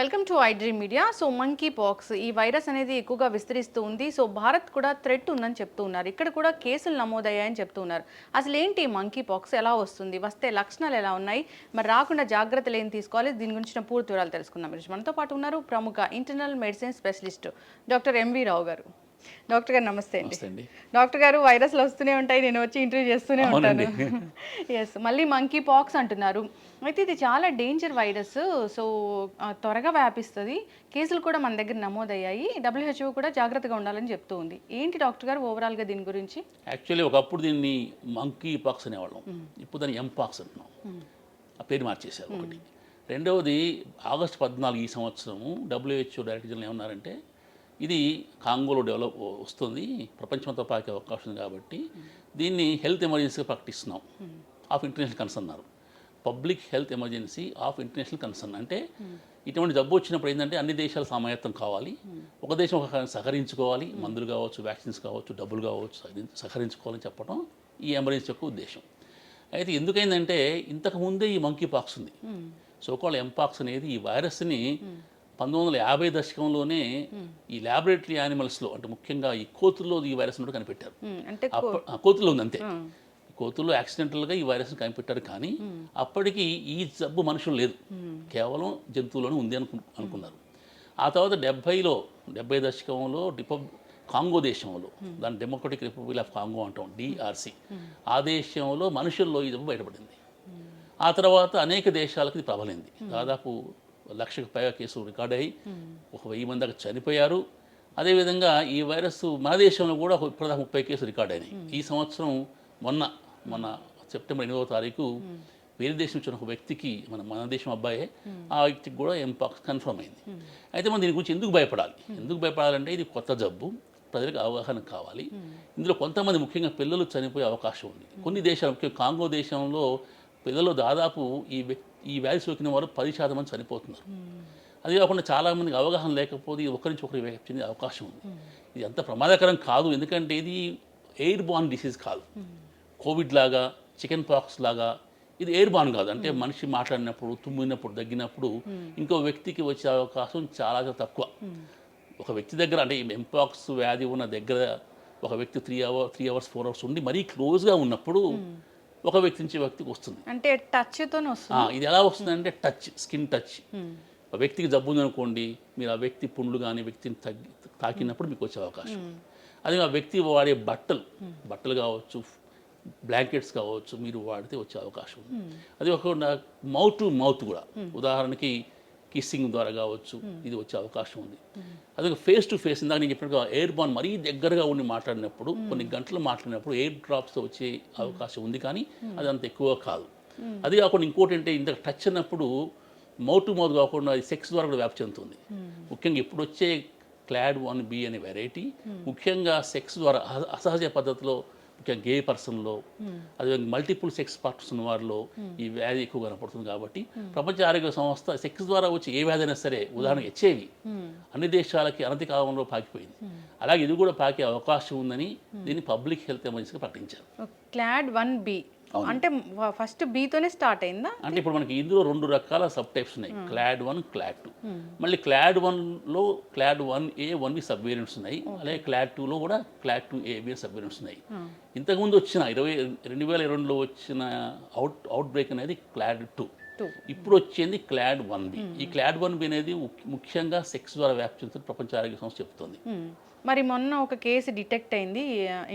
Welcome to I dream media. So monkey pox ఈ virus అనేది ఎక్కువగా విస్తరిస్తూ ఉంది. సో భారత్ కూడా థ్రెట్ ఉందని చెప్తూ ఉన్నారు. ఇక్కడ కూడా కేసులు నమోదయ్యాయని చెప్తూ ఉన్నారు. అసలు ఏంటి మంకీ పాక్స్, ఎలా వస్తుంది, వస్తే లక్షణాలు ఎలా ఉన్నాయి, మరి రాకుండా జాగ్రత్తలు ఏం తీసుకోవాలి, దీని గురించిన పూర్తి వివరాలు తెలుసుకుందాం. మనతో పాటు ఉన్నారు ప్రముఖ internal medicine specialist doctor M V Rao garu. Doctor గారు నమస్తే అండి. డాక్టర్ గారు, వైరస్లు వస్తూనే ఉంటాయి, నేను వచ్చి ఇంటర్వ్యూ చేస్తూనే ఉంటాను. ఎస్, మళ్ళీ మంకీ పాక్స్ అంటున్నారు. అయితే ఇది చాలా డేంజర్ వైరస్. సో త్వరగా వ్యాపిస్తుంది, కేసులు కూడా మన దగ్గర నమోదయ్యాయి. WHO కూడా జాగ్రత్తగా ఉండాలని చెప్తూ ఉంది. ఏంటి డాక్టర్ గారు ఓవరాల్గా దీని గురించి? యాక్చువల్లీ ఒకప్పుడు దీన్ని మంకీ పాక్స్ అనేవాళ్ళం, ఇప్పుడు దాన్ని ఎంపాక్స్ అంటున్నాం. ఆ పేరు మార్చేశారు ఒకటి. రెండవది ఆగస్టు 14 ఈ సంవత్సరము WHO డైరెక్టర్ జనరల్ ఏమన్నారంటే, ఇది కాంగోలో వస్తుంది, ప్రపంచంతో పాకే అవకాశం ఉంది, కాబట్టి దీన్ని హెల్త్ ఎమర్జెన్సీగా ప్రకటిస్తున్నాం ఆఫ్ ఇంటర్నేషనల్ కన్సర్న్ అన్నారు. Public health emergency of international concern అంటే ఇటువంటి జబ్బు వచ్చినప్పుడు ఏంటంటే అన్ని దేశాల సమాయత్తం కావాలి, ఒక దేశం ఒక సహకరించుకోవాలి, మందులు కావచ్చు, వ్యాక్సిన్స్ కావచ్చు, డబ్బులు కావచ్చు, సహకరించుకోవాలని చెప్పడం ఈ ఎమర్జెన్సీ యొక్క ఉద్దేశం. అయితే ఎందుకైందంటే ఇంతకుముందే ఈ మంకీ పాక్స్ ఉంది. సోకాల్ ఎంపాక్స్ అనేది ఈ వైరస్ని 1950 దశకంలోనే ఈ ల్యాబొరేటరీ యానిమల్స్లో, అంటే ముఖ్యంగా ఈ కోతుల్లో ఈ వైరస్ ఉన్నట్టు కనిపెట్టారు. కోతుల్లో ఉంది అంతే, కోతుల్లో యాక్సిడెంటల్గా ఈ వైరస్ని కనిపెట్టారు. కానీ అప్పటికి ఈ జబ్బు మనుషులు లేదు, కేవలం జంతువులోనే ఉంది అనుకున్నారు. ఆ తర్వాత 70 దశకంలో కాంగో దేశంలో, దాని డెమోక్రటిక్ రిపబ్లిక్ ఆఫ్ కాంగో అంటాం, DRC, ఆ దేశంలో మనుషుల్లో ఈ జబ్బు బయటపడింది. ఆ తర్వాత అనేక దేశాలకు ఇది ప్రబలింది. దాదాపు 1,00,000కు పైగా కేసులు రికార్డ్ అయ్యి 1000 మంది దాకా చనిపోయారు. అదేవిధంగా ఈ వైరస్ మన దేశంలో కూడా ఇప్పటిదాకా 30 కేసులు రికార్డ్ అయినాయి. ఈ సంవత్సరం మొన్న సెప్టెంబర్ 8వ తారీఖు వేరే దేశం వచ్చిన ఒక వ్యక్తికి, మన దేశం అబ్బాయే, ఆ వ్యక్తికి కూడా ఎంపాక్స్ కన్ఫర్మ్ అయింది. అయితే మనం దీని గురించి ఎందుకు భయపడాలంటే ఇది కొత్త జబ్బు, ప్రజలకు అవగాహన కావాలి. ఇందులో కొంతమంది ముఖ్యంగా పిల్లలు చనిపోయే అవకాశం ఉంది. కొన్ని దేశాలు, ముఖ్యంగా కాంగో దేశంలో పిల్లలు దాదాపు ఈ వ్యాధి సోకిన వారు 10% మంది చనిపోతున్నారు. అది కాకుండా చాలామందికి అవగాహన లేకపోతే ఒకరి నుంచి ఒకరికి వ్యాప్తి చెందే అవకాశం ఉంది. ఇది అంత ప్రమాదకరం కాదు, ఎందుకంటే ఇది ఎయిర్ బార్న్ డిసీజ్ కాదు. కోవిడ్ లాగా, చికెన్ పాక్స్ లాగా ఇది ఎయిర్ బార్న్ కాదు. అంటే మనిషి మాట్లాడినప్పుడు, తుమ్మినప్పుడు, దగ్గినప్పుడు ఇంకో వ్యక్తికి వచ్చే అవకాశం చాలా తక్కువ. ఒక వ్యక్తి దగ్గర, అంటే ఈ ఎంపాక్స్ వ్యాధి ఉన్న దగ్గర ఒక వ్యక్తి 3 అవర్స్ 4 అవర్స్ ఉండి మరీ క్లోజ్గా ఉన్నప్పుడు ఒక వ్యక్తి నుంచి వ్యక్తికి వస్తుంది. అంటే టచ్తోనే వస్తుంది. ఇది ఎలా వస్తుంది అంటే స్కిన్ టచ్. ఒక వ్యక్తికి జబ్బు ఉందనుకోండి, మీరు ఆ వ్యక్తి పుండ్లు కానీ వ్యక్తిని తాకినప్పుడు మీకు వచ్చే అవకాశం. అదే ఆ వ్యక్తి వాడే బట్టలు కావచ్చు, బ్లాంకెట్స్ కావచ్చు, మీరు వాడితే వచ్చే అవకాశం ఉంది. అది ఒక మౌత్ టు మౌత్ కూడా, ఉదాహరణకి కిస్సింగ్ ద్వారా కావచ్చు, ఇది వచ్చే అవకాశం ఉంది. అది ఫేస్ టు ఫేస్, ఇందాక నేను చెప్పినట్టుగా ఎయిర్ బార్న్ మరీ దగ్గరగా ఉండి మాట్లాడినప్పుడు, కొన్ని గంటలు మాట్లాడినప్పుడు ఎయిర్ డ్రాప్స్తో వచ్చే అవకాశం ఉంది, కానీ అది అంత ఎక్కువ కాదు. అది కాకుండా ఇంకోటి అంటే, ఇంత టచ్ అన్నప్పుడు మౌత్ టు మౌత్ కాకుండా అది సెక్స్ ద్వారా కూడా వ్యాప్తి చెందుతుంది. ముఖ్యంగా ఇప్పుడు వచ్చే క్లాడ్ 1B అనే వెరైటీ ముఖ్యంగా సెక్స్ ద్వారా, అసహజ పద్ధతిలో, ముఖ్యంగా గే పర్సన్లో, అదే మల్టిపుల్ సెక్స్ పార్ట్నర్స్ ఉన్న వారిలో ఈ వ్యాధి ఎక్కువ కనపడుతుంది. కాబట్టి ప్రపంచ ఆరోగ్య సంస్థ సెక్స్ ద్వారా వచ్చి ఏ వ్యాధి అయినా సరే, ఉదాహరణకు HIV అన్ని దేశాలకి అనతి కాలంలో పాకిపోయింది, అలాగే ఇది కూడా పాకే అవకాశం ఉందని దీన్ని పబ్లిక్ హెల్త్ ఎమర్జెన్సీగా ప్రకటించారు. క్లాడ్ 1B అంటే ఫస్ట్ బీతోనే స్టార్ట్ అయిందా? అంటే ఇప్పుడు మనకి ఇందులో 2 రకాల సబ్ టైప్స్ ఉన్నాయి, క్లాడ్ 1, క్లాడ్ 2. మళ్ళీ క్లాడ్ 1లో clade 1A 1B sub variants ఉన్నాయి, అలాగే క్లాడ్ 2లో కూడా క్లాడ్ 2AB సబ్ వేరియంట్స్ ఉన్నాయి. ఇంతకుముందు వచ్చిన 2022లో వచ్చిన అవుట్ బ్రేక్ అనేది క్లాడ్ 2, ఇప్పుడు వచ్చింది క్లాడ్ 1B. ఈ క్లాడ్ 1B అనేది ముఖ్యంగా సెక్స్ ద్వారా వ్యాప్తి చెందుతుంది ప్రపంచ ఆరోగ్య సంస్థ చెప్తుంది. మరి మొన్న ఒక కేసు డిటెక్ట్ అయింది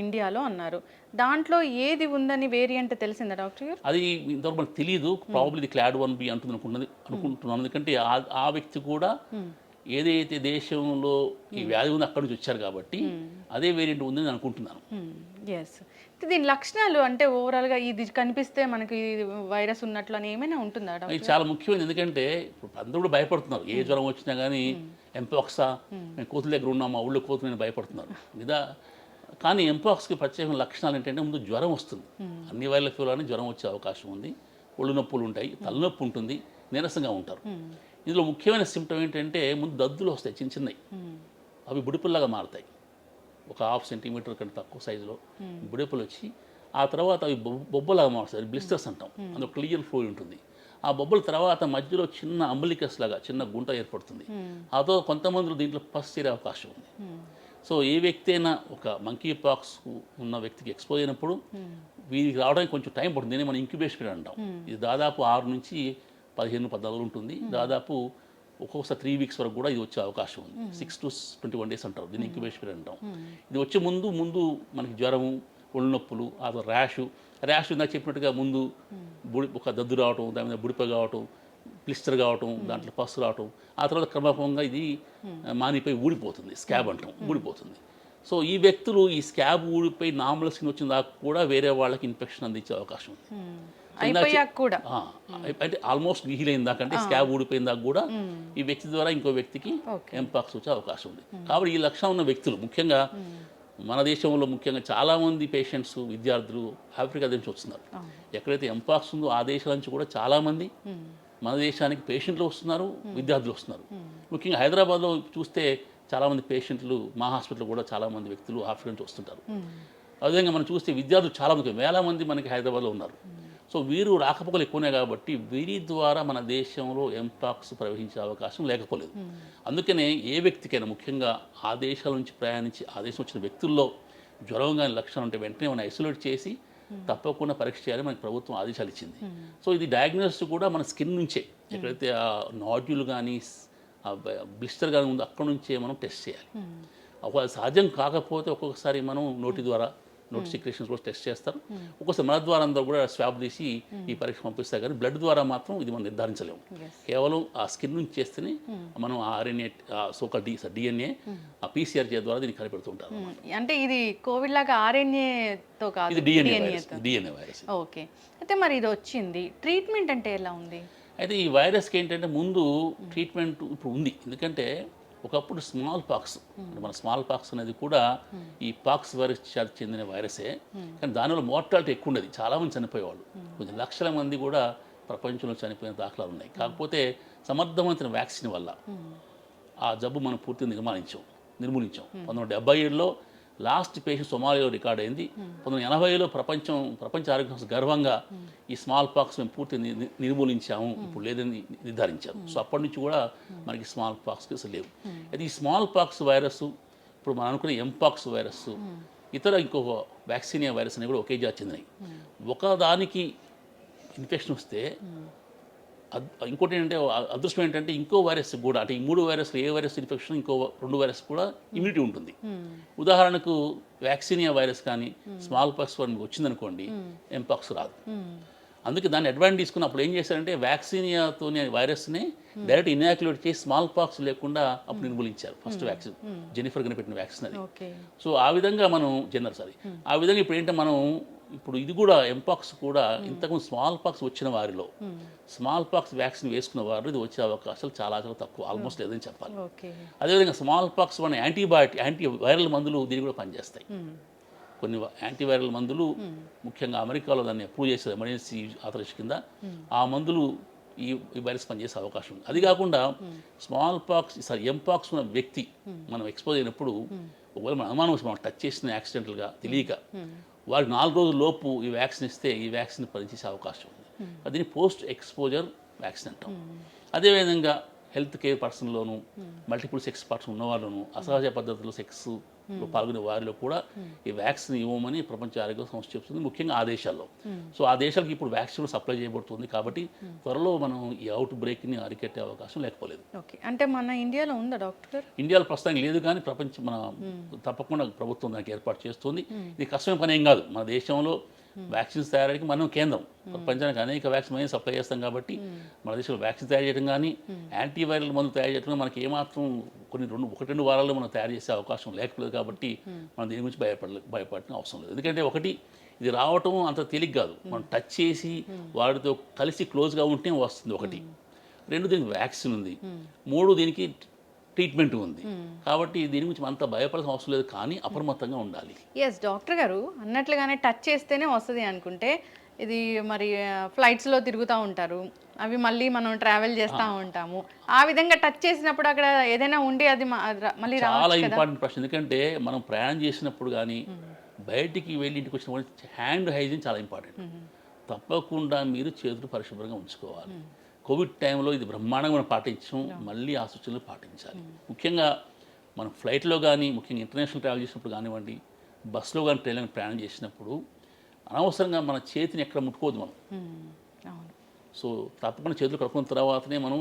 ఇండియాలో అన్నారు, దాంట్లో ఏది ఉందని వేరియంట్ తెలిసిందా డాక్టర్ గారు? అది ఇంతవరకు మనకు తెలియదు, ప్రాబబ్లీ ఇది క్లాడ్ 1B అనుకుంటున్నాను. ఎందుకంటే ఆ వ్యక్తి కూడా ఏదైతే దేశంలో ఈ వ్యాధి ఉందో అక్కడి నుంచి వచ్చారు కాబట్టి అదే వేరియంట్ ఉందని అనుకుంటున్నాను. ఎస్, దీని లక్షణాలు అంటే ఓవరాల్గా ఇది కనిపిస్తే మనకి వైరస్ ఉన్నట్లు అని ఏమైనా ఉంటుందా? ఇది చాలా ముఖ్యమైనది, ఎందుకంటే ఇప్పుడు అందరూ కూడా భయపడుతున్నారు. ఏ జ్వరం వచ్చినా కానీ ఎంపాక్సా, మేము కోతుల దగ్గర ఉన్నాం, మా ఊళ్ళో కోతులు నేను భయపడుతున్నారు లేదా. కానీ ఎంపాక్స్కి ప్రత్యేకమైన లక్షణాలు ఏంటంటే, ముందు జ్వరం వస్తుంది, అన్ని వైరల్ ఫీవర్లని జ్వరం వచ్చే అవకాశం ఉంది, ఒళ్ళు నొప్పులు ఉంటాయి, తలనొప్పి ఉంటుంది, నీరసంగా ఉంటారు. ఇందులో ముఖ్యమైన సిమ్టమ్ ఏంటంటే, ముందు దద్దులు వస్తాయి, చిన్నవి, అవి బుడిపుల్లాగా మారుతాయి, ఒక 1/2 సెంటీమీటర్ కంటే తక్కువ సైజులో బుడిపులు వచ్చి, ఆ తర్వాత అవి బొబ్బలాగా మారుతాయి, బ్లిస్టర్స్ అంటాం, అందులో క్లియర్ ఫ్లో ఉంటుంది. ఆ బొబ్బల తర్వాత మధ్యలో చిన్న అంబలికస్ లాగా చిన్న గుంట ఏర్పడుతుంది. అదో కొంతమందిలో దీంట్లో పస్ చేరే అవకాశం ఉంది. సో ఏ వ్యక్తి అయినా ఒక మంకీ పాక్స్ ఉన్న వ్యక్తికి ఎక్స్పోజ్ అయినప్పుడు వీరికి రావడానికి కొంచెం టైం పడుతుంది. దీన్ని మనం ఇంక్యుబేషన్ పీరియడ్ అంటాం. ఇది దాదాపు 6 నుంచి 15-14 ఉంటుంది. దాదాపు ఒక్కొక్కసారి 3 వీక్స్ వరకు కూడా ఇది వచ్చే అవకాశం ఉంది. 6 to 21 days అంటారు, దీన్ని ఇంక్యుబేషన్ పీరియడ్ అంటాం. ఇది వచ్చే ముందు మనకి జ్వరము, ఒళ్ళు నొప్పులు, ఆ ర్యాష్ ఇందాక చెప్పినట్టుగా ముందు ఒక దద్దు రావటం, దాని మీద బుడిప కావటం, ప్లిస్టర్ కావటం, దాంట్లో పస్సు రావటం, ఆ తర్వాత క్రమక్రమంగా ఇది మానిపోయి ఊడిపోతుంది, స్కాబ్ అంటాం, ఊడిపోతుంది. సో ఈ వ్యక్తులు ఈ స్కాబ్ ఊడిపోయి నార్మల్ స్కిన్ వచ్చిన దాకా కూడా వేరే వాళ్ళకి ఇన్ఫెక్షన్ అందించే అవకాశం ఉంది. అయిపోయాక కూడా అంటే ఆల్మోస్ట్ హీల్ అయిన దాకా, అంటే స్కాబ్ ఊడిపోయిన దాకా కూడా ఈ వ్యక్తి ద్వారా ఇంకో వ్యక్తికి ఎంపాక్స్ వచ్చే అవకాశం ఉంది. కాబట్టి ఈ లక్షణం ఉన్న వ్యక్తులు ముఖ్యంగా మన దేశంలో ముఖ్యంగా చాలామంది పేషెంట్స్, విద్యార్థులు ఆఫ్రికా నుంచి వస్తున్నారు. ఎక్కడైతే ఎంపాక్స్ ఉందో ఆ దేశాల నుంచి కూడా చాలామంది మన దేశానికి పేషెంట్లు వస్తున్నారు, విద్యార్థులు వస్తున్నారు. ముఖ్యంగా హైదరాబాద్లో చూస్తే చాలామంది పేషెంట్లు, మా హాస్పిటల్ కూడా చాలామంది వ్యక్తులు ఆఫ్రికా నుంచి వస్తుంటారు. అదేవిధంగా మనం చూస్తే విద్యార్థులు చాలామంది, వేల మంది మనకి హైదరాబాద్లో ఉన్నారు. సో వీరు రాకపోకలు ఎక్కువనే కాబట్టి వీరి ద్వారా మన దేశంలో ఎంపాక్స్ ప్రవహించే అవకాశం లేకపోలేదు. అందుకనే ఏ వ్యక్తికైనా ముఖ్యంగా ఆ దేశాల నుంచి ప్రయాణించి ఆ దేశం వచ్చిన వ్యక్తుల్లో జ్వరం కానీ లక్షణాలు ఉంటే వెంటనే మనం ఐసోలేట్ చేసి తప్పకుండా పరీక్ష చేయాలి, మనకి ప్రభుత్వం ఆదేశాలు ఇచ్చింది. సో ఇది డయాగ్నోసిస్ కూడా మన స్కిన్ నుంచే, ఎక్కడైతే ఆ నాడ్యూల్ కానీ ఆ బ్లిస్టర్ కానీ ఉందో అక్కడ నుంచే మనం టెస్ట్ చేయాలి. ఒకవేళ సహజం కాకపోతే ఒక్కొక్కసారి మనం నోటి ద్వారా నోటిఫికేషన్స్ కూడా టెస్ట్ చేస్తారు. ఒక్కోసారి మన ద్వారా అందరూ కూడా స్వాబ్ తీసి ఈ పరీక్ష పంపిస్తారు. కానీ బ్లడ్ ద్వారా మాత్రం ఇది మనం నిర్ధారించలేము. కేవలం ఆ స్కిన్ నుంచి చేస్తేనే మనం ఆ ఆర్ఎన్ఏ, సోకాల్ డిఎన్ఏ, ఆ పీసీఆర్ ద్వారా దీన్ని కనిపెడుతుంటారు. అంటే ఇది కోవిడ్ లాగా ఆర్ఎన్ఏతో కాదు, ఇది డిఎన్ఏ వైరస్. ఓకే. అయితే మరి ఇది వచ్చింది, ట్రీట్మెంట్ అంటే ఎలా ఉంది? అయితే ఈ వైరస్కి ఏంటంటే ముందు ట్రీట్మెంట్ ఇప్పుడు ఉంది. ఎందుకంటే ఒకప్పుడు స్మాల్ పాక్స్, మన స్మాల్ పాక్స్ అనేది కూడా ఈ పాక్స్ వైరస్ చెందిన వైరసే. కానీ దానివల్ల మోర్టాలిటీ ఎక్కువ ఉండేది, చాలామంది చనిపోయేవాళ్ళు. కొంచెం లక్షల మంది కూడా ప్రపంచంలో చనిపోయిన దాఖలాలు ఉన్నాయి. కాకపోతే సమర్థవంతమైన వ్యాక్సిన్ వల్ల ఆ జబ్బు మనం పూర్తిగా నిర్మూలించాం. 1977లో లాస్ట్ పేషెంట్ సొమాలియాలో రికార్డ్ అయింది. 1980లో ప్రపంచ ఆరోగ్య సంస్థ గర్వంగా ఈ స్మాల్ పాక్స్ మేము పూర్తి నిర్మూలించాము, ఇప్పుడు లేదని నిర్ధారించారు. సో అప్పటి నుంచి కూడా మనకి స్మాల్ పాక్స్ కేసులు లేవు. అయితే ఈ స్మాల్ పాక్స్ వైరస్, ఇప్పుడు మనం అనుకునే ఎంపాక్స్ వైరస్, ఇతర ఇంకొక వ్యాక్సినియా వైరస్ అనేవి కూడా ఒకే జాతి చెందినవి. ఒకదానికి ఇన్ఫెక్షన్ వస్తే ఇంకోటి ఏంటంటే అదృష్టం ఏంటంటే ఇంకో వైరస్ కూడా, అంటే ఈ 3 వైరస్లు ఏ వైరస్ ఇన్ఫెక్షన్ ఇంకో 2 వైరస్ కూడా ఇమ్యూనిటీ ఉంటుంది. ఉదాహరణకు వ్యాక్సినియా వైరస్ కానీ స్మాల్ పాక్స్ వచ్చిందనుకోండి, ఎంపాక్స్ రాదు. అందుకే దాన్ని అడ్వాంటేజ్ తీసుకుని అప్పుడు ఏం చేశారంటే వ్యాక్సినియాతోనే వైరస్ని డైరెక్ట్ ఇన్యాక్యులేట్ చేసి స్మాల్ పాక్స్ లేకుండా అప్పుడు నిర్మూలించారు. ఫస్ట్ వ్యాక్సిన్ జెనిఫర్ కనిపెట్టిన వ్యాక్సిన్ అది. సో ఆ విధంగా మనం ఆ విధంగా ఇప్పుడు ఏంటంటే మనం ఇప్పుడు ఇది కూడా ఎంపాక్స్ కూడా ఇంతకుముందు స్మాల్ పాక్స్ వచ్చిన వారిలో స్మాల్ పాక్స్ వ్యాక్సిన్ వేసుకున్న వారు ఇది వచ్చే అవకాశాలు చాలా తక్కువ, ఆల్మోస్ట్ లేదని చెప్పాలి. అదేవిధంగా స్మాల్ పాక్స్ వల్ల యాంటీ వైరల్ మందులు దీన్ని కూడా పనిచేస్తాయి. కొన్ని యాంటీవైరల్ మందులు ముఖ్యంగా అమెరికాలో దాన్ని అప్రూవ్ చేసే ఎమర్జెన్సీ ఆథరైజేషన్ కింద ఆ మందులు ఈ వైరస్ పనిచేసే అవకాశం ఉంది. అది కాకుండా ఎంపాక్స్ ఉన్న వ్యక్తి మనం ఎక్స్పోజ్ అయినప్పుడు ఒకవేళ మన అనుమానం మనం టచ్ చేసిన యాక్సిడెంటల్గా తెలియక వారికి 4 రోజుల లోపు ఈ వ్యాక్సిన్ ఇస్తే ఈ వ్యాక్సిన్ పనిచేసే అవకాశం ఉంది. దీన్ని పోస్ట్ ఎక్స్పోజర్ వ్యాక్సిన్ అంటాం. అదేవిధంగా హెల్త్ కేర్ పర్సన్లోను, మల్టిపుల్ సెక్స్ పర్సన్ ఉన్నవాళ్ళను, అసహజ పద్ధతిలో సెక్స్ పాల్గొనే వారిలో కూడా ఈ వ్యాక్సిన్ ఇవ్వమని ప్రపంచ ఆరోగ్య సంస్థ చెప్తుంది, ముఖ్యంగా ఆ దేశాల్లో. సో ఆ దేశాలకు ఇప్పుడు వ్యాక్సిన్ సప్లై చేయబడుతుంది. కాబట్టి త్వరలో మనం ఈ అవుట్ బ్రేక్ని అరికట్టే అవకాశం లేకపోలేదు. ఓకే, అంటే మన ఇండియాలో ఉందా డాక్టర్? ఇండియాలో ప్రస్తుతానికి లేదు, కానీ తప్పకుండా ప్రభుత్వం దానికి ఏర్పాటు చేస్తుంది. ఇది కష్టమైన పని ఏం కాదు. మన దేశంలో వ్యాక్సిన్స్ తయారీకి మనం కేంద్రం, ప్రపంచానికి అనేక వ్యాక్సిన్ సప్లై చేస్తాం. కాబట్టి మన దేశంలో వ్యాక్సిన్ తయారు చేయడం కానీ యాంటీవైరల్ మందులు తయారు చేయడం మనకి ఏమాత్రం 1-2 వారాల్లో మనం తయారు చేసే అవకాశం లేకపోలేదు. కాబట్టి మనం దీని గురించి భయపడటం అవసరం లేదు. ఎందుకంటే ఒకటి, ఇది రావటం అంత తేలిక కాదు. మనం టచ్ చేసి వాటితో కలిసి క్లోజ్గా ఉంటే వస్తుంది ఒకటి. 2, దీనికి వ్యాక్సిన్ ఉంది. 3, దీనికి ట్రీట్మెంట్ ఉంది. కాబట్టి దీని గురించి అంత భయపడాల్సిన అవసరం లేదు, కానీ అప్రమత్తంగా ఉండాలి. ఎస్ డాక్టర్ గారు అన్నట్లుగానే టచ్ చేస్తేనే వస్తుంది అనుకుంటే, ఇది మరి ఫ్లైట్స్లో తిరుగుతూ ఉంటారు, అవి మళ్ళీ మనం ట్రావెల్ చేస్తూ ఉంటాము, ఆ విధంగా టచ్ చేసినప్పుడు అక్కడ ఏదైనా ఉండి అది మళ్ళీ చాలా ఇంపార్టెంట్ ప్రశ్న. ఎందుకంటే మనం ప్రయాణం చేసినప్పుడు కానీ బయటికి వెళ్ళి ఇంటికి వచ్చినప్పుడు హ్యాండ్ హైజీన్ చాలా ఇంపార్టెంట్. తప్పకుండా మీరు చేతులు పరిశుభ్రంగా ఉంచుకోవాలి. కోవిడ్ టైంలో ఇది బ్రహ్మాండంగా మనం పాటించాం, మళ్ళీ ఆ సూచనలు పాటించాలి. ముఖ్యంగా మనం ఫ్లైట్లో కానీ, ముఖ్యంగా ఇంటర్నేషనల్ ట్రావెల్ చేసినప్పుడు కానివ్వండి, బస్సులో కానీ ట్రైన్లో ప్రయాణం చేసినప్పుడు అనవసరంగా మన చేతిని ఎక్కడ ముట్టుకోవద్దు మనం. సో తప్పకుండా చేతులు కడుక్కున్న తర్వాతనే మనం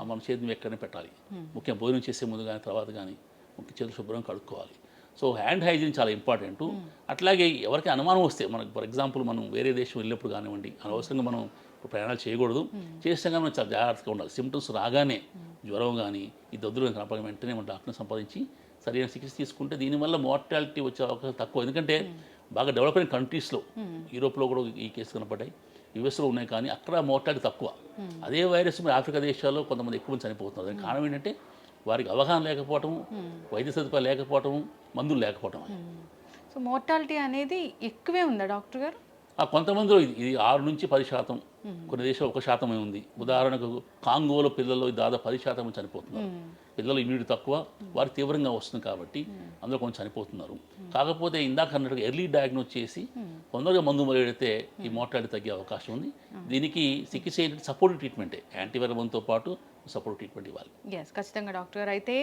మన చేతిని ఎక్కడనే పెట్టాలి. ముఖ్యంగా భోజనం చేసే ముందు కానీ తర్వాత కానీ ముఖ్య చేతులు శుభ్రంగా కడుక్కోవాలి. సో హ్యాండ్ హైజీన్ చాలా ఇంపార్టెంట్. అట్లాగే ఎవరికి అనుమానం వస్తే మనకు ఫర్ ఎగ్జాంపుల్ మనం వేరే దేశం వెళ్ళినప్పుడు కానివ్వండి, అనవసరంగా మనం ప్రయాణాలు చేయకూడదు. చేస్తే కానీ మనం చాలా జాగ్రత్తగా ఉండాలి. సిమ్టమ్స్ రాగానే జ్వరం కానీ ఈ దద్దులు కనపడిన వెంటనే మన డాక్టర్ని సంపాదించి సరైన చికిత్స తీసుకుంటే దీనివల్ల మార్టాలిటీ వచ్చే అవకాశం తక్కువ. ఎందుకంటే బాగా డెవలప్ అయిన కంట్రీస్లో, యూరోప్లో కూడా ఈ కేసు కనపడ్డాయి, యుఎస్లో ఉన్నాయి, కానీ అక్కడ మోర్టాలిటీ తక్కువ. అదే వైరస్ మరి ఆఫ్రికా దేశాల్లో కొంతమంది ఎక్కువ మంది చనిపోతున్నారు. దానికి కారణం ఏంటంటే వారికి అవగాహన లేకపోవటం, వైద్య సదుపాయాలు లేకపోవటం, మందులు లేకపోవటం. సో మోర్టాలిటీ అనేది ఎక్కువే ఉందా డాక్టర్ గారు? కొంతమందిలో ఇది 6 నుంచి 10%, కొన్ని దేశాలు 1% ఉంది. ఉదాహరణకు కాంగోలో పిల్లల్లో దాదాపు 10% చనిపోతున్నారు. పిల్లలు ఇమ్యూనిటీ తక్కువ, వారికి తీవ్రంగా వస్తుంది కాబట్టి అందులో కొంచెం చనిపోతున్నారు. కాకపోతే ఇందాక అన్నట్టుగా ఎర్లీ డయాగ్నోస్ చేసి తొందరగా మందు మొదలెడితే ఈ మోర్టాలిటీ తగ్గే అవకాశం ఉంది. దీనికి చికిత్స ఏంటంటే సపోర్టివ్ ట్రీట్మెంటే, యాంటీవైరల్తో పాటు సపోర్ట్ ట్రీట్మెంట్ ఇవ్వాలి. ఎస్, ఖచ్చితంగా డాక్టర్ గారు. అయితే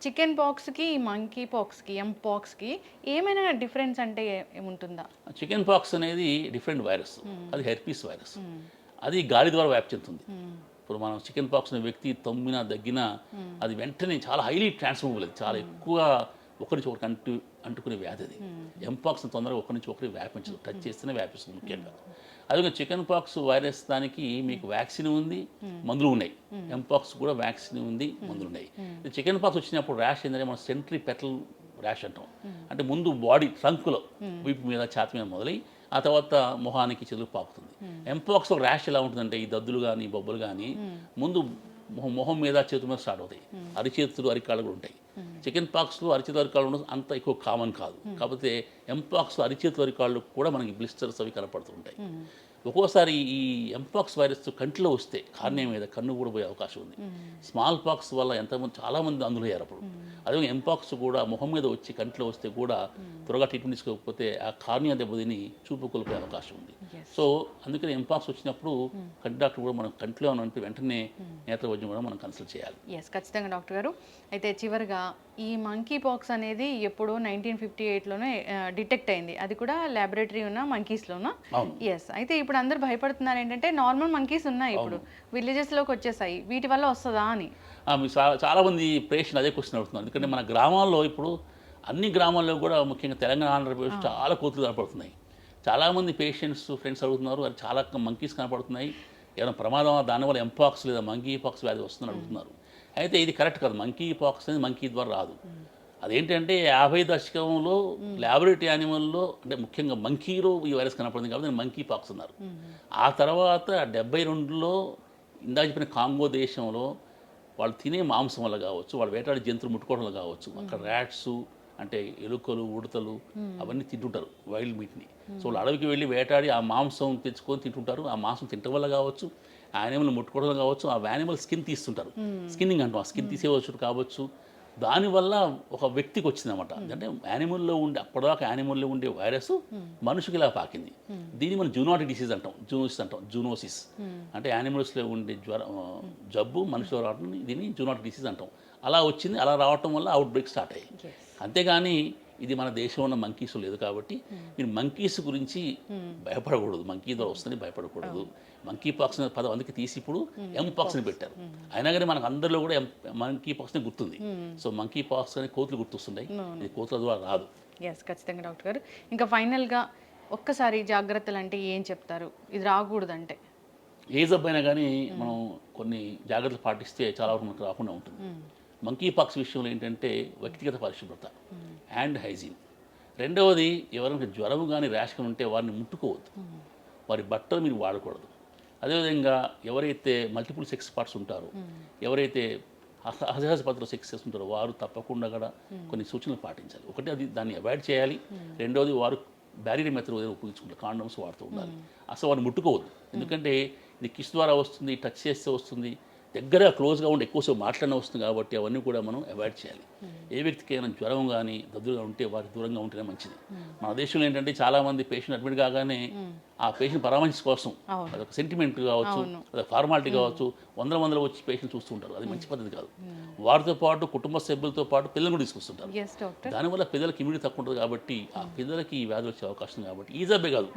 చికెన్ పాక్స్కి, మంకీ పాక్స్కి, ఎంపాక్స్కి ఏమైనా డిఫరెన్స్ అంటే ఏముంటుందా? చికెన్ పాక్స్ అనేది డిఫరెంట్ వైరస్, అది హెర్పీస్ వైరస్. అది గాలి ద్వారా వ్యాప్తి చెందుతుంది. ఇప్పుడు మనం చికెన్ పాక్స్ అనే వ్యక్తి తమ్మినా దగ్గినా అది వెంటనే చాలా హైలీ ట్రాన్స్ఫర్మబుల్, అది చాలా ఎక్కువ ఒకరి నుంచి ఒకరికి అంటుకునే వ్యాధి. అది ఎంపాక్స్ తొందరగా ఒకరి నుంచి ఒకరికి వ్యాపించదు, టచ్ చేస్తేనే వ్యాపిస్తుంది ముఖ్యంగా. అదే చికెన్ పాక్స్ వైరస్ దానికి మీకు వ్యాక్సిన్ ఉంది, మందులు ఉన్నాయి. ఎంపాక్స్ కూడా వ్యాక్సిన్ ఉంది, మందులు ఉన్నాయి. చికెన్ పాక్స్ వచ్చినప్పుడు ర్యాష్ ఏంటంటే మనం సెంట్రీ పెటల్ ర్యాష్ అంటాం. అంటే ముందు బాడీ ట్రంక్లో వీపు మీద, ఛాతి మీద మొదలై ఆ తర్వాత మొహానికి చెదులు పాకుతుంది. ఎంపాక్స్లో ర్యాష్ ఎలా ఉంటుందంటే ఈ దద్దులు కానీ బొబ్బలు కానీ ముందు మొహం మీద, చేతుల మీద స్టార్ట్ అవుతాయి. అరిచేతులు, అరికాళ్ళు కూడా ఉంటాయి. చికెన్ పాక్స్లో అరిచేతులు, అరికాళ్ళు ఉండడం అంత ఎక్కువ కామన్ కాదు. కాకపోతే ఎంపాక్స్లో అరిచేతులు, అరికాళ్ళు కూడా మనకి బ్లిస్టర్స్ అవి కనపడుతుంటాయి. ఒక్కోసారి ఈ ఎంపాక్స్ వైరస్ కంటిలో వస్తే కార్నియా మీద కన్ను కూడా పోయే అవకాశం ఉంది. స్మాల్ పాక్స్ వల్ల చాలామంది అందులో అయ్యారు అప్పుడు. అదే ఎంపాక్స్ కూడా మొహం మీద వచ్చి కంటిలో వస్తే కూడా త్వరగా ట్రీట్మెంట్ తీసుకోకపోతే ఆ కార్నియా దెబ్బతిని చూపు కోల్పోయే అవకాశం ఉంది. సో అందుకని ఎంపాక్స్ వచ్చినప్పుడు కంటి డాక్టర్ కూడా మనం కంటిలో ఉన్నట్టు వెంటనే నేత్ర వైద్యం కూడా మనం కన్సల్ట్ చేయాలి. ఎస్, ఖచ్చితంగా డాక్టర్ గారు. అయితే చివరిగా ఈ మంకీ పాక్స్ అనేది ఎప్పుడో 1958లోనే డిటెక్ట్ అయింది, అది కూడా ల్యాబొరేటరీ ఉన్న మంకీస్లోనా? ఎస్. అయితే ఇప్పుడు అందరు భయపడుతున్నారు ఏంటంటే నార్మల్ మంకీస్ ఉన్నాయి, ఇప్పుడు విలేజెస్లోకి వచ్చేసాయి, వీటి వల్ల వస్తుందా అని. చాలామంది పేషెంట్ అదే క్వశ్చన్ అడుగుతున్నారు. ఎందుకంటే మన గ్రామాల్లో ఇప్పుడు అన్ని గ్రామాల్లో కూడా ముఖ్యంగా తెలంగాణ, ఆంధ్రప్రదేశ్ చాలా కోతులు కనపడుతున్నాయి. చాలామంది పేషెంట్స్, ఫ్రెండ్స్ అడుగుతున్నారు, అది చాలా మంకీస్ కనపడుతున్నాయి, ఏమైనా ప్రమాదం దానివల్ల ఎంపాక్స్ లేదా మంకీ పాక్స్ వ్యాధి వస్తుందని అడుగుతున్నారు. అయితే ఇది కరెక్ట్ కాదు. మంకీ పాక్స్ అనేది మంకీ ద్వారా రాదు. అదేంటంటే 50 దశకంలో ల్యాబొరేటరీ యానిమల్లో, అంటే ముఖ్యంగా మంకీలో ఈ వైరస్ కనపడింది కాబట్టి మంకీ పాక్స్ అన్నారు. ఆ తర్వాత 72లో ఇందాక చెప్పిన కాంగో దేశంలో వాళ్ళు తినే మాంసం వల్ల కావచ్చు, వాళ్ళు వేటాడే జంతువులు ముట్టుకోవడం వల్ల కావచ్చు, అక్కడ ర్యాట్స్ అంటే ఎలుకలు, ఉడతలు అవన్నీ తింటుంటారు వైల్డ్ మీట్ని. సో వాళ్ళు అడవికి వెళ్ళి వేటాడి ఆ మాంసం తెచ్చుకొని తింటుంటారు. ఆ మాంసం తినడం వల్ల కావచ్చు, ఆ యానిమల్ ముట్టుకోవడం కావచ్చు, ఆ యానిమల్ స్కిన్ తీస్తుంటారు, స్కిన్నింగ్ అంటాం, ఆ స్కిన్ తీసేవచ్చు కావచ్చు. దానివల్ల ఒక వ్యక్తికి వచ్చిందన్నమాట. అంటే యానిమల్లో ఉండే, అప్పటిదాకా యానిమల్లో ఉండే వైరస్ మనుషుకి ఇలా పాకింది. దీన్ని మనం జూనోటిక్ డిసీజ్ అంటాం, జూనోసిస్ అంటే యానిమల్స్లో ఉండే జబ్బు మనుషులో రావడం, దీన్ని జూనోటిక్ డిసీజ్ అంటాం. అలా వచ్చింది, అలా రావటం వల్ల అవుట్ బ్రేక్ స్టార్ట్ అయ్యాయి. అంతేగాని ఇది మన దేశంలో ఉన్న మంకీస్ లేదు కాబట్టి మీరు మంకీస్ గురించి భయపడకూడదు. మంకీ ద్వారా వస్తుంది భయపడకూడదు. మంకీ పాక్స్ అనే పదం అందుకే తీసి ఇప్పుడు ఎంపాక్స్ని పెట్టారు. అయినా కానీ మనకు అందరిలో కూడా మంకీ పాక్స్ని గుర్తుంది. సో మంకీ పాక్స్ అనే కోతులు గుర్తొస్తున్నాయి, ఇది కోతుల ద్వారా రాదు. ఎస్, ఖచ్చితంగా డాక్టర్ గారు. ఇంకా ఫైనల్గా ఒక్కసారి జాగ్రత్తలు అంటే ఏం చెప్తారు, ఇది రాకూడదంటే? ఏ జబ్బు అయినా కానీ మనం కొన్ని జాగ్రత్తలు పాటిస్తే చాలా వరకు మనకు రాకుండా ఉంటుంది. మంకీ పాక్స్ విషయంలో ఏంటంటే వ్యక్తిగత పరిశుభ్రత, హ్యాండ్ హైజీన్. రెండవది, ఎవరైనా జ్వరం కానీ ర్యాష్ కానీ ఉంటే వారిని ముట్టుకోవద్దు, వారి బట్టలు మీరు వాడకూడదు. అదేవిధంగా ఎవరైతే మల్టిపుల్ సెక్స్ పార్ట్స్ ఉంటారో, ఎవరైతే అసహజ పద్ధతిలో సెక్స్ చేస్తుంటారో వారు తప్పకుండా కూడా కొన్ని సూచనలు పాటించాలి. ఒకటి అది దాన్ని అవాయిడ్ చేయాలి. రెండవది వారు బ్యారియర్ మెథడ్ ఉపయోగించుకుంటారు, కాండమ్స్ వాడుతూ ఉండాలి. అసలు వారిని ముట్టుకోవద్దు, ఎందుకంటే ఇది కిస్ ద్వారా వస్తుంది, టచ్ చేస్తే వస్తుంది, దగ్గర క్లోజ్గా ఉండి ఎక్కువసేపు మాట్లాడిన వస్తుంది కాబట్టి అవన్నీ కూడా మనం అవాయిడ్ చేయాలి. ఏ వ్యక్తికి అయినా జ్వరం కానీ దద్దుగా ఉంటే వారికి దూరంగా ఉంటేనే మంచిది. మన దేశంలో ఏంటంటే చాలామంది పేషెంట్ అడ్మిట్ కాగానే ఆ పేషెంట్ పరామర్శ కోసం అవును. అదొక సెంటిమెంట్ కావచ్చు, అదొక ఫార్మాలిటీ కావచ్చు, వందల వచ్చి పేషెంట్ చూస్తూ ఉంటారు. అది మంచి పద్ధతి కాదు. వారితో పాటు కుటుంబ సభ్యులతో పాటు పిల్లలు కూడా తీసుకొస్తుంటారు. Yes doctor. దానివల్ల పిల్లలకి ఇమ్యూనిటీ తక్కువ ఉంటుంది కాబట్టి ఆ పిల్లలకి ఈ వ్యాధి వచ్చే అవకాశం కాబట్టి ఈ జబ్బే కాదు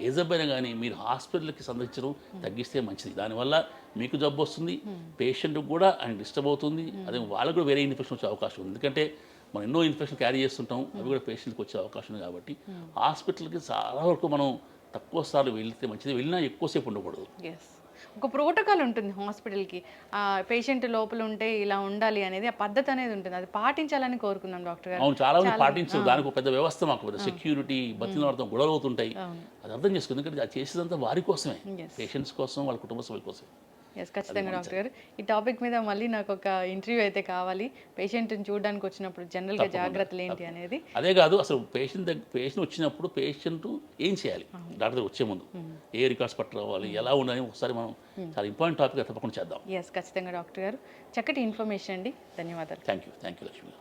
ఏ జబ్బైనా కానీ మీరు హాస్పిటల్కి సందర్శించడం తగ్గిస్తే మంచిది. దానివల్ల మీకు జబ్బు వస్తుంది, పేషెంట్ కూడా ఆయన డిస్టర్బ్ అవుతుంది, అదే వాళ్ళకు కూడా వేరే ఇన్ఫెక్షన్ వచ్చే అవకాశం ఉంది. ఎందుకంటే మనం ఎన్నో ఇన్ఫెక్షన్ క్యారీ చేస్తుంటాం, అవి కూడా పేషెంట్కి వచ్చే అవకాశం ఉంది. కాబట్టి హాస్పిటల్కి చాలా వరకు మనం తక్కువ సార్లు వెళ్తే మంచిది, వెళ్ళినా ఎక్కువసేపు ఉండకూడదు. ఎస్, ఒక ప్రోటోకాల్ ఉంటుంది హాస్పిటల్కి. పేషెంట్ లోపల ఉంటే ఇలా ఉండాలి అనేది ఆ పద్ధతి అనేది ఉంటుంది, అది పాటించాలని కోరుకున్నాం డాక్టర్ గారు. అవును, చాలా మంది పాటించరు. దానికి ఒక పెద్ద వ్యవస్థ, మాకు పెద్ద సెక్యూరిటీ, బతిలాడతాం, గొడవలు అవుతుంటాయి. అది అర్థం చేసుకోండి, ఎందుకంటే అది చేసేదంతా వారి కోసమే, పేషెంట్స్ కోసం, వాళ్ళ కుటుంబ సభ్యుల కోసం. ఎస్, ఖచ్చితంగా డాక్టర్ గారు. ఈ టాపిక్ మీద మళ్ళీ నాకు ఒక ఇంటర్వ్యూ అయితే కావాలి, పేషెంట్ని చూడడానికి వచ్చినప్పుడు జనరల్గా జాగ్రత్తలు ఏంటి అనేది. అదే కాదు, అసలు పేషెంట్ వచ్చినప్పుడు పేషెంట్ ఏం చేయాలి, డాక్టర్ దగ్గర వచ్చే ముందు ఏ రికార్డ్స్ పట్టుకోవాలి, ఎలా ఉండాలి, ఒకసారి మనం చాలా ఇంపార్టెంట్ టాపిక్ తప్పకుండా చేద్దాం. ఎస్, ఖచ్చితంగా డాక్టర్ గారు. చక్కటి ఇన్ఫర్మేషన్ అండి, ధన్యవాదాలు. Thank you Lakshmi.